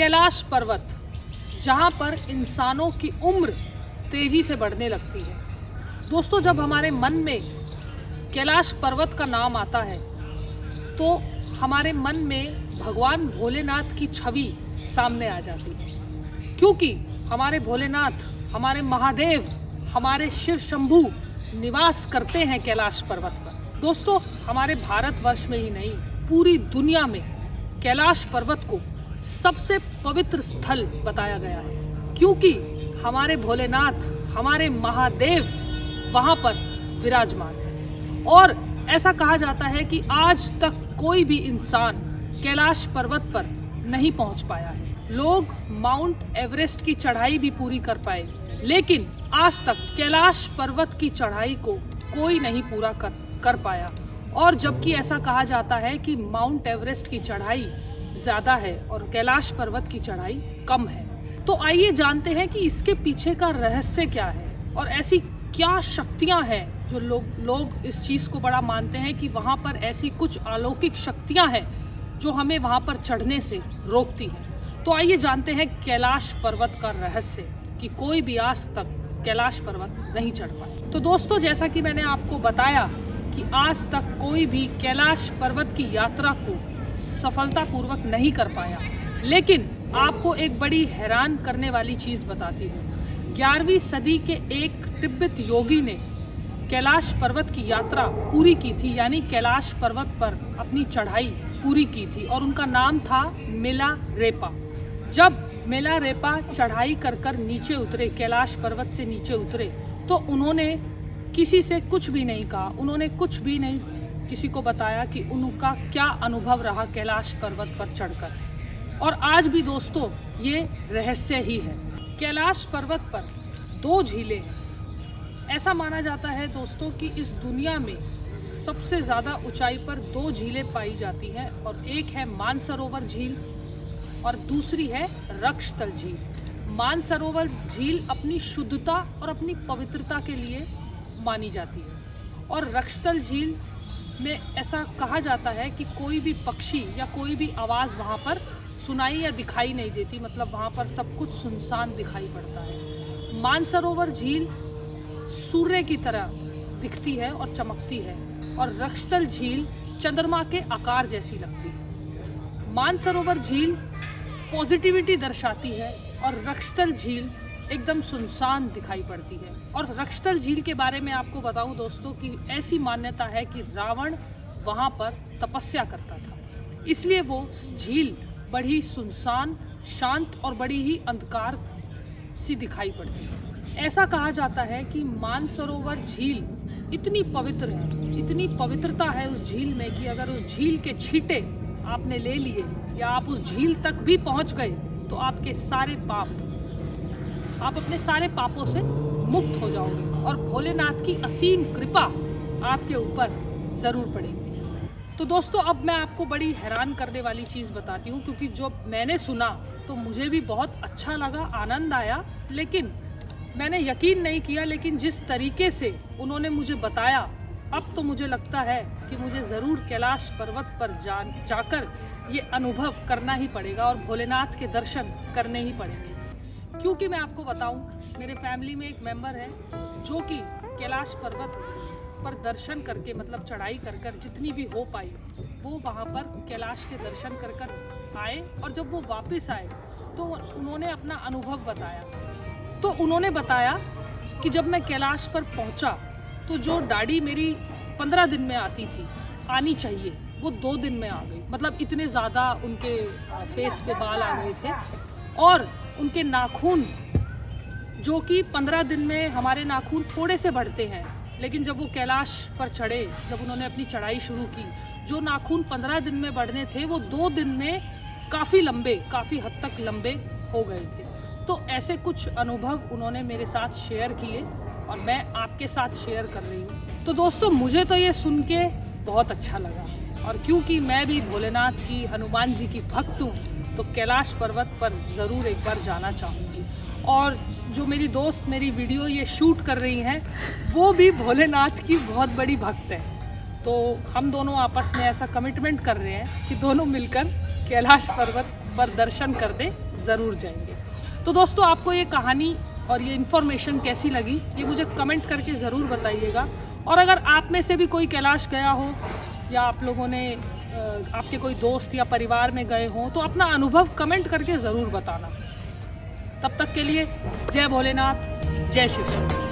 कैलाश पर्वत, जहाँ पर इंसानों की उम्र तेजी से बढ़ने लगती है। दोस्तों, जब हमारे मन में कैलाश पर्वत का नाम आता है तो हमारे मन में भगवान भोलेनाथ की छवि सामने आ जाती है, क्योंकि हमारे भोलेनाथ, हमारे महादेव, हमारे शिव शंभू निवास करते हैं कैलाश पर्वत पर। दोस्तों, हमारे भारतवर्ष में ही नहीं, पूरी दुनिया में कैलाश पर्वत को सबसे पवित्र स्थल बताया गया है, क्योंकि हमारे भोलेनाथ, हमारे महादेव वहाँ पर विराजमान है। और ऐसा कहा जाता है कि आज तक कोई भी इंसान कैलाश पर्वत पर नहीं पहुँच पाया है। लोग माउंट एवरेस्ट की चढ़ाई भी पूरी कर पाए, लेकिन आज तक कैलाश पर्वत की चढ़ाई को कोई नहीं पूरा कर पाया। और जबकि ऐसा कहा जाता है कि माउंट एवरेस्ट की चढ़ाई ज़्यादा है और कैलाश पर्वत की चढ़ाई कम है। तो आइए जानते हैं कि इसके पीछे का रहस्य क्या है और ऐसी क्या शक्तियाँ हैं जो लोग इस चीज़ को बड़ा मानते हैं कि वहाँ पर ऐसी कुछ अलौकिक शक्तियाँ हैं जो हमें वहाँ पर चढ़ने से रोकती हैं। तो आइए जानते हैं कैलाश पर्वत का रहस्य कि कोई भी आज तक कैलाश पर्वत नहीं चढ़ पाया। तो दोस्तों, जैसा कि मैंने आपको बताया कि आज तक कोई भी कैलाश पर्वत की यात्रा को सफलतापूर्वक नहीं कर पाया, लेकिन आपको एक बड़ी हैरान करने वाली चीज़ बताती हूँ। 11वीं सदी के एक तिब्बत योगी ने कैलाश पर्वत की यात्रा पूरी की थी, यानी कैलाश पर्वत पर अपनी चढ़ाई पूरी की थी, और उनका नाम था मिलारेपा। जब मिलारेपा चढ़ाई कर नीचे उतरे, कैलाश पर्वत से नीचे उतरे, तो उन्होंने किसी से कुछ भी नहीं कहा, उन्होंने कुछ भी नहीं किसी को बताया कि उनका क्या अनुभव रहा कैलाश पर्वत पर चढ़कर। और आज भी दोस्तों ये रहस्य ही है। कैलाश पर्वत पर 2 झीलें हैं। ऐसा माना जाता है दोस्तों कि इस दुनिया में सबसे ज़्यादा ऊंचाई पर 2 झीलें पाई जाती हैं, और एक है मानसरोवर झील और दूसरी है रक्षतल झील। मानसरोवर झील अपनी शुद्धता और अपनी पवित्रता के लिए मानी जाती है, और रक्षतल झील में ऐसा कहा जाता है कि कोई भी पक्षी या कोई भी आवाज़ वहाँ पर सुनाई या दिखाई नहीं देती, मतलब वहाँ पर सब कुछ सुनसान दिखाई पड़ता है। मानसरोवर झील सूर्य की तरह दिखती है और चमकती है, और रक्षतल झील चंद्रमा के आकार जैसी लगती है। मानसरोवर झील पॉजिटिविटी दर्शाती है और रक्षतल झील एकदम सुनसान दिखाई पड़ती है। और रक्षतल झील के बारे में आपको बताऊं दोस्तों कि ऐसी मान्यता है कि रावण वहाँ पर तपस्या करता था, इसलिए वो झील बड़ी सुनसान, शांत और बड़ी ही अंधकार सी दिखाई पड़ती है। ऐसा कहा जाता है कि मानसरोवर झील इतनी पवित्र है, इतनी पवित्रता है उस झील में कि अगर उस झील के छींटे आपने ले लिए या आप उस झील तक भी पहुंच गए तो आपके सारे पाप, आप अपने सारे पापों से मुक्त हो जाओगे और भोलेनाथ की असीम कृपा आपके ऊपर ज़रूर पड़ेगी। तो दोस्तों, अब मैं आपको बड़ी हैरान करने वाली चीज़ बताती हूँ, क्योंकि जो मैंने सुना तो मुझे भी बहुत अच्छा लगा, आनंद आया, लेकिन मैंने यकीन नहीं किया। लेकिन जिस तरीके से उन्होंने मुझे बताया, अब तो मुझे लगता है कि मुझे ज़रूर कैलाश पर्वत पर जाकर ये अनुभव करना ही पड़ेगा और भोलेनाथ के दर्शन करने ही पड़ेंगे। क्योंकि मैं आपको बताऊं, मेरे फैमिली में एक मेंबर है जो कि कैलाश पर्वत पर दर्शन करके, मतलब चढ़ाई कर जितनी भी हो पाई, वो वहाँ पर कैलाश के दर्शन कर आए, और जब वो वापस आए तो उन्होंने अपना अनुभव बताया। तो उन्होंने बताया कि जब मैं कैलाश पर पहुँचा तो जो दाढ़ी मेरी 15 दिन में आनी चाहिए, वो 2 दिन में आ गई। मतलब इतने ज़्यादा उनके फेस पे बाल आ गए थे, और उनके नाखून, जो कि 15 दिन में हमारे नाखून थोड़े से बढ़ते हैं, लेकिन जब वो कैलाश पर चढ़े, जब उन्होंने अपनी चढ़ाई शुरू की, जो नाखून 15 दिन में बढ़ने थे वो 2 दिन में काफ़ी हद तक लंबे हो गए थे। तो ऐसे कुछ अनुभव उन्होंने मेरे साथ शेयर किए और मैं आपके साथ शेयर कर रही हूँ। तो दोस्तों, मुझे तो ये सुन के बहुत अच्छा लगा, और क्योंकि मैं भी भोलेनाथ की, हनुमान जी की भक्त हूँ, तो कैलाश पर्वत पर ज़रूर एक बार जाना चाहूँगी। और जो मेरी दोस्त मेरी वीडियो ये शूट कर रही हैं, वो भी भोलेनाथ की बहुत बड़ी भक्त है। तो हम दोनों आपस में ऐसा कमिटमेंट कर रहे हैं कि दोनों मिलकर कैलाश पर्वत पर दर्शन करने ज़रूर जाएंगे। तो दोस्तों, आपको ये कहानी और ये इन्फॉर्मेशन कैसी लगी, ये मुझे कमेंट करके ज़रूर बताइएगा। और अगर आप में से भी कोई कैलाश गया हो या आप लोगों ने आपके कोई दोस्त या परिवार में गए हों, तो अपना अनुभव कमेंट करके ज़रूर बताना। तब तक के लिए जय भोलेनाथ, जय शिव शंकर।